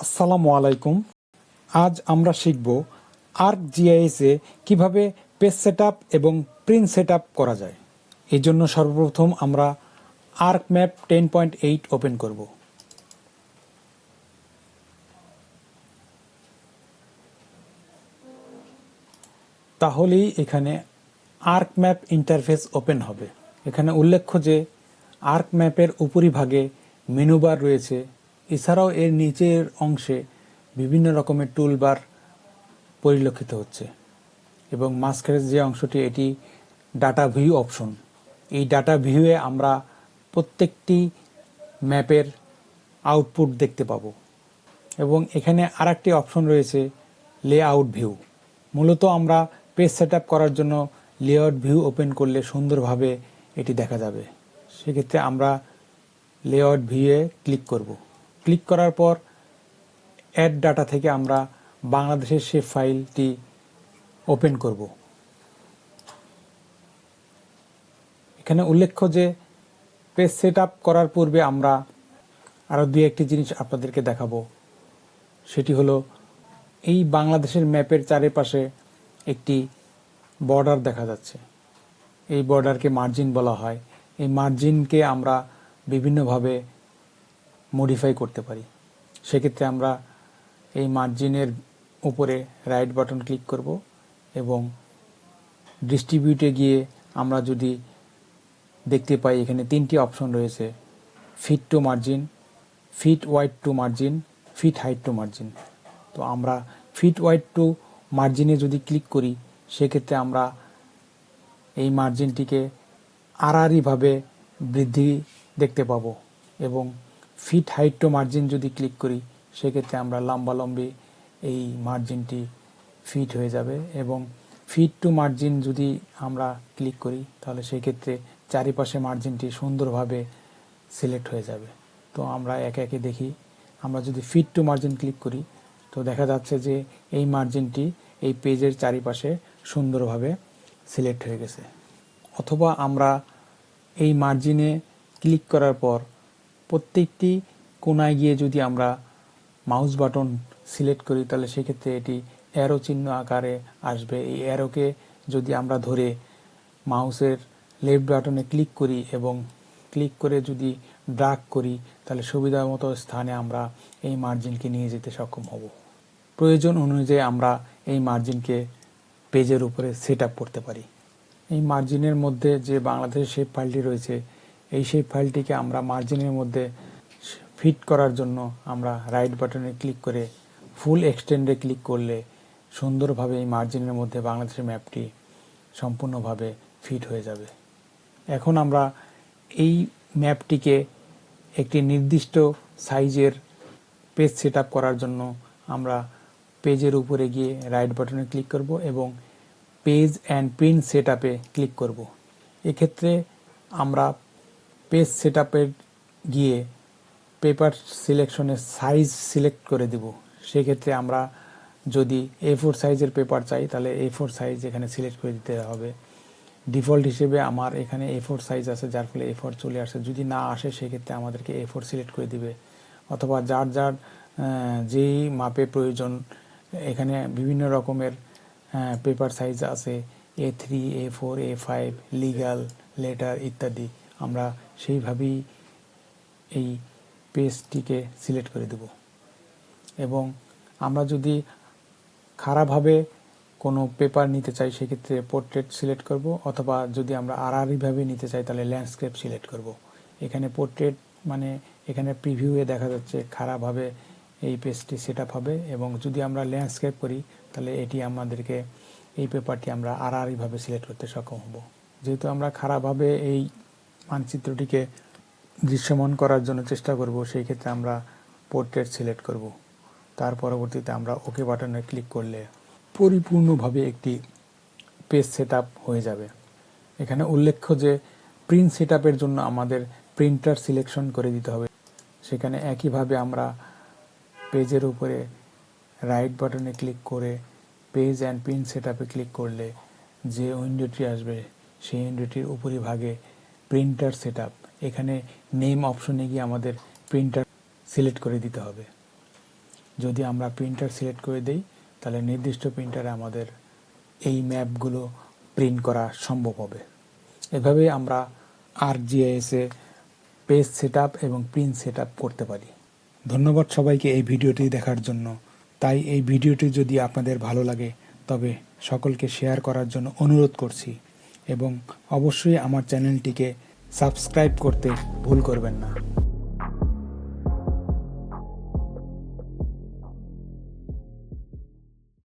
আসসালামু আলাইকুম। আজ আমরা শিখব ArcGIS-এ কিভাবে পেজ সেটআপ এবং প্রিন্ট সেটআপ করা যায়। এই জন্য সর্বপ্রথম আমরা ArcMap 10.8 ওপেন করব। তাহলেই এখানে ArcMap ইন্টারফেস ওপেন হবে। এখানে উল্লেখ্য যে ArcMap-এর উপরিভাগে মেনু বার রয়েছে, এছাড়াও এর নিচের অংশে বিভিন্ন রকমের টুলবার পরিলক্ষিত হচ্ছে এবং মাঝখানের যে অংশটি এটি ডাটা ভিউ অপশন। এই ডাটা ভিউয়ে আমরা প্রত্যেকটি ম্যাপের আউটপুট দেখতে পাবো এবং এখানে আরেকটি অপশন রয়েছে লেআউট ভিউ। মূলত আমরা পেজ সেটআপ করার জন্য লেআউট ভিউ ওপেন করলে সুন্দরভাবে এটি দেখা যাবে। সেক্ষেত্রে আমরা লেআউট ভিউয়ে ক্লিক করব। ক্লিক করার পর অ্যাড ডাটা থেকে আমরা বাংলাদেশের সেই ফাইলটি ওপেন করব। এখানে উল্লেখ্য যে পেজ সেটআপ করার পূর্বে আমরা আরও দুই একটি জিনিস আপনাদেরকে দেখাবো। সেটি হলো এই বাংলাদেশের ম্যাপের চারিপাশে একটি বর্ডার দেখা যাচ্ছে। এই বর্ডারকে মার্জিন বলা হয়। এই মার্জিনকে আমরা বিভিন্নভাবে মডিফাই করতে পারি। সেক্ষেত্রে আমরা এই মার্জিনের উপরে রাইট বাটন ক্লিক করব এবং ডিস্ট্রিবিউটে গিয়ে আমরা যদি দেখতে পাই এখানে তিনটি অপশন রয়েছে: fit to margin, fit wide to margin, fit height to margin. তো আমরা ফিট ওয়াইড টু মার্জিনে যদি ক্লিক করি সেক্ষেত্রে আমরা এই মার্জিনটিকে আড়াআড়িভাবে বৃদ্ধি দেখতে পাবো এবং ফিট হাইট টু মার্জিন যদি ক্লিক করি সেক্ষেত্রে আমরা লম্বালম্বি এই মার্জিনটি ফিট হয়ে যাবে এবং ফিট টু মার্জিন যদি আমরা ক্লিক করি তাহলে সেক্ষেত্রে চারিপাশে মার্জিনটি সুন্দরভাবে সিলেক্ট হয়ে যাবে। তো আমরা একে একে দেখি। আমরা যদি ফিট টু মার্জিন ক্লিক করি তো দেখা যাচ্ছে যে এই মার্জিনটি এই পেজের চারিপাশে সুন্দরভাবে সিলেক্ট হয়ে গেছে। অথবা আমরা এই মার্জিনে ক্লিক করার পর প্রত্যেকটি কোণায় গিয়ে যদি আমরা মাউস বাটন সিলেক্ট করি তাহলে সেক্ষেত্রে এটি অ্যারো চিহ্ন আকারে আসবে। এই অ্যারোকে যদি আমরা ধরে মাউসের লেফট বাটনে ক্লিক করি এবং ক্লিক করে যদি ড্র্যাগ করি তাহলে সুবিধা মতো স্থানে আমরা এই মার্জিনকে নিয়ে যেতে সক্ষম হব। প্রয়োজন অনুযায়ী আমরা এই মার্জিনকে পেজের উপরে সেট আপ করতে পারি। এই মার্জিনের মধ্যে যে বাংলাদেশের শেপ ফাইলটি রয়েছে এই শেপ ফাইলটিকে আমরা মার্জিনের মধ্যে ফিট করার জন্য আমরা রাইট বাটনে ক্লিক করে ফুল এক্সটেন্ডে ক্লিক করলে সুন্দরভাবে এই মার্জিনের মধ্যে বাংলাদেশের ম্যাপটি সম্পূর্ণভাবে ফিট হয়ে যাবে। এখন আমরা এই ম্যাপটিকে একটি নির্দিষ্ট সাইজের পেজ সেট আপ করার জন্য আমরা পেজের উপরে গিয়ে রাইট বাটনে ক্লিক করব এবং পেজ অ্যান্ড প্রিন্ট সেট আপে ক্লিক করব। এক্ষেত্রে আমরা পেজ সেট আপে গিয়ে পেপার সিলেকশনের সাইজ সিলেক্ট করে দেব। সেক্ষেত্রে আমরা যদি A4 সাইজের পেপার চাই তাহলে A4 সাইজ এখানে সিলেক্ট করে দিতে হবে। ডিফল্ট হিসেবে আমার এখানে A4 সাইজ আছে, যার ফলে A4 চলে আসে। যদি না আসে সেক্ষেত্রে আমাদেরকে A4 সিলেক্ট করে দিবে। অথবা যার যার যেই মাপে প্রয়োজন, এখানে বিভিন্ন রকমের পেপার সাইজ আছে, A3, A4, A5, legal, letter ইত্যাদি। আমরা সেইভাবেই এই পেজটিকে সিলেক্ট করে দেব এবং আমরা যদি খারাপভাবে কোনো পেপার নিতে চাই সেক্ষেত্রে পোর্ট্রেট সিলেক্ট করব, অথবা যদি আমরা আড়াআড়িভাবে নিতে চাই তাহলে ল্যান্ডস্কেপ সিলেক্ট করব। এখানে পোর্ট্রেট মানে এখানে প্রিভিউয়ে দেখা যাচ্ছে খারাপভাবে এই পেজটি সেট আপ হবে এবং যদি আমরা ল্যান্ডস্কেপ করি তাহলে এটি আমাদেরকে এই পেপারটি আমরা আড়াআড়িভাবে সিলেক্ট করতে সক্ষম হব। যেহেতু আমরা খারাপভাবে এই মানচিত্রটিকে দৃশ্যমান করার জন্য চেষ্টা করব সেই ক্ষেত্রে আমরা পোর্ট্রেট সিলেক্ট করব। তার পরবর্তীতে আমরা ওকে বাটনে ক্লিক করলে পরিপূর্ণভাবে একটি পেজ সেট আপ হয়ে যাবে। এখানে উল্লেখ্য যে প্রিন্ট সেট আপের জন্য আমাদের প্রিন্টার সিলেকশন করে দিতে হবে। সেখানে একইভাবে আমরা পেজের উপরে রাইট বাটনে ক্লিক করে পেজ অ্যান্ড প্রিন্ট সেট আপে ক্লিক করলে যে উইন্ডোটি আসবে সেই উইন্ডোটির উপরিভাগে প্রিন্টার সেট আপ, এখানে নেম অপশনে গিয়ে আমাদের প্রিন্টার সিলেক্ট করে দিতে হবে। যদি আমরা প্রিন্টার সিলেক্ট করে দেই তাহলে নির্দিষ্ট প্রিন্টারে আমাদের এই ম্যাপগুলো প্রিন্ট করা সম্ভব হবে। এভাবে আমরা ArcGIS-এ পেজ সেটআপ এবং প্রিন্ট সেটআপ করতে পারি। ধন্যবাদ সবাইকে এই ভিডিওটি দেখার জন্য। তাই এই ভিডিওটি যদি আপনাদের ভালো লাগে তবে সকলকে শেয়ার করার জন্য অনুরোধ করছি এবং অবশ্যই আমার চ্যানেলটিকে সাবস্ক্রাইব করতে ভুল করবেন না।